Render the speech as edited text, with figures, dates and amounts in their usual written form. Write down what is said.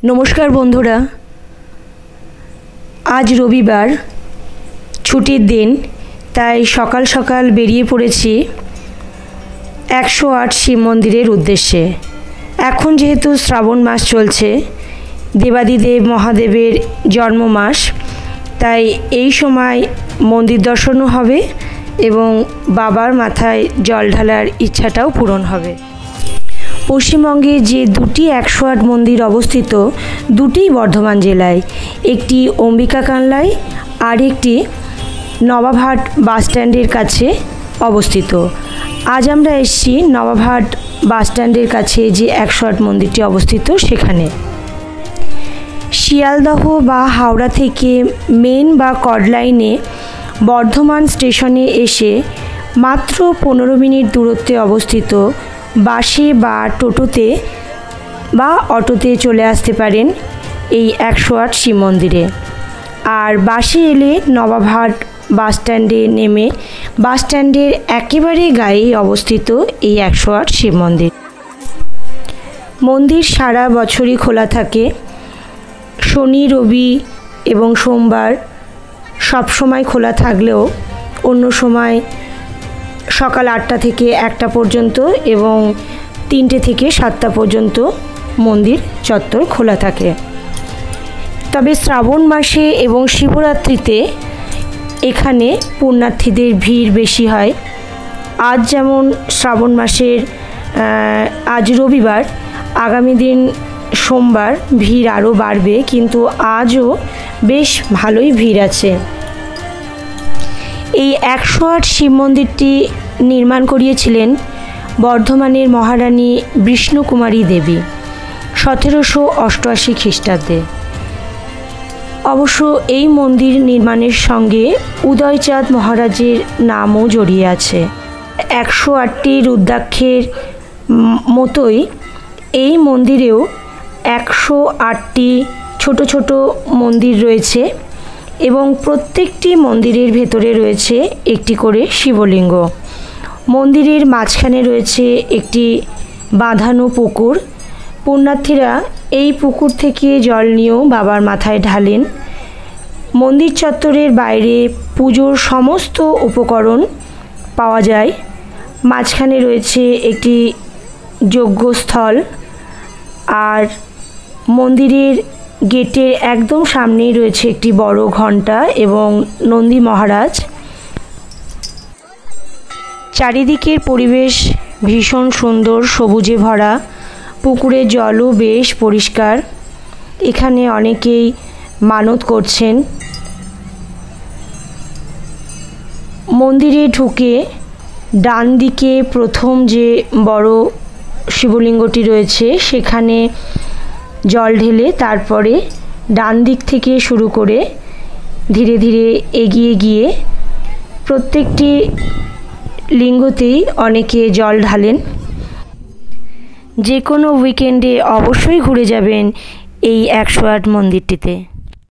नमस्कार बंधुरा आज रविवार छुटिर दिन ताई सकाल सकाल बेरिये पड़ेছি 108 शिव मंदिरेर उद्देश्ये। एखन जेहेतु श्रावण मास चलছে देवादिदेव महादेवेर जन्म मास ताई এই সময় मंदिर दर्शनও হবে এবং বাবার মাথায় জল ঢালার ইচ্ছাটাও পূরণ হবে। পশ্চিমবঙ্গে যে দুটি 108 মন্দির অবস্থিত দুটিই বর্ধমান জেলায়, একটি অম্বিকা কানলায় আর একটি নবাবহাট বাস স্ট্যান্ডের কাছে অবস্থিত। আজ আমরা এসেছি নবাবহাট বাস স্ট্যান্ডের কাছে যে 108 মন্দিরটি অবস্থিত সেখানে। শিয়ালদহ বা হাওড়া থেকে মেন বা কড লাইনে বর্ধমান স্টেশনে এসে মাত্র 15 মিনিট দূরত্বে অবস্থিত বাসে বা টোটোতে বা অটোতে চলে আসতে পারেন এই 108 শিব মন্দিরে। আর বাসে এলে নবাবহাট বাস স্ট্যান্ডে নেমে বাস স্ট্যান্ডের একেবারে গায়েই অবস্থিত এই 108 শিব মন্দির। মন্দির সারা বছরই খোলা থাকে, শনি রবি এবং সোমবার সব সময় খোলা থাকলেও অন্য সময় সকাল 8টা থেকে 1টা পর্যন্ত এবং 3টে থেকে 7টা পর্যন্ত মন্দির চত্বর খোলা থাকে। তবে শ্রাবণ মাসে এবং শিবরাত্রিতে এখানে পুণ্যার্থীদের ভিড় বেশি হয়। আজ যেমন শ্রাবণ মাসের আজ রবিবার, আগামী দিন সোমবার ভিড় আরও বাড়বে, কিন্তু আজও বেশ ভালোই ভিড় আছে। এই 108 শিব মন্দিরটি নির্মাণ করিয়েছিলেন বর্ধমানের মহারানী বিষ্ণুকুমারী দেবী 1788 খ্রিস্টাব্দে। অবশ্য এই মন্দির নির্মাণের সঙ্গে উদয়চাঁদ মহারাজের নামও জড়িয়ে আছে। 108টি রুদ্রাক্ষের মতোই এই মন্দিরেও 108টি ছোট ছোট মন্দির রয়েছে এবং প্রত্যেকটি মন্দিরের ভেতরে রয়েছে একটি করে শিবলিঙ্গ। মন্দিরের মাঝখানে রয়েছে একটি বাঁধানো পুকুর। পুণ্যার্থীরা এই পুকুর থেকে জল নিয়েও বাবার মাথায় ঢালেন। মন্দির চত্বরের বাইরে পুজোর সমস্ত উপকরণ পাওয়া যায়। মাঝখানে রয়েছে একটি যজ্ঞস্থল, আর মন্দিরের গেটের একদম সামনেই রয়েছে একটি বড় ঘণ্টা এবং নন্দী মহারাজ। চারিদিকের পরিবেশ ভীষণ সুন্দর, সবুজে ভরা। পুকুরের জলও বেশ পরিষ্কার। এখানে অনেকেই মানত করছেন। মন্দিরে ঢুকে ডান দিকে প্রথম যে বড় শিবলিঙ্গটি রয়েছে সেখানে জল ঢেলে তারপরে ডান দিক থেকে শুরু করে ধীরে ধীরে এগিয়ে গিয়ে প্রত্যেকটি লিঙ্গতেই অনেকে জল ঢালেন। যে কোনো উইকেন্ডে অবশ্যই ঘুরে যাবেন এই 108 মন্দিরটিতে।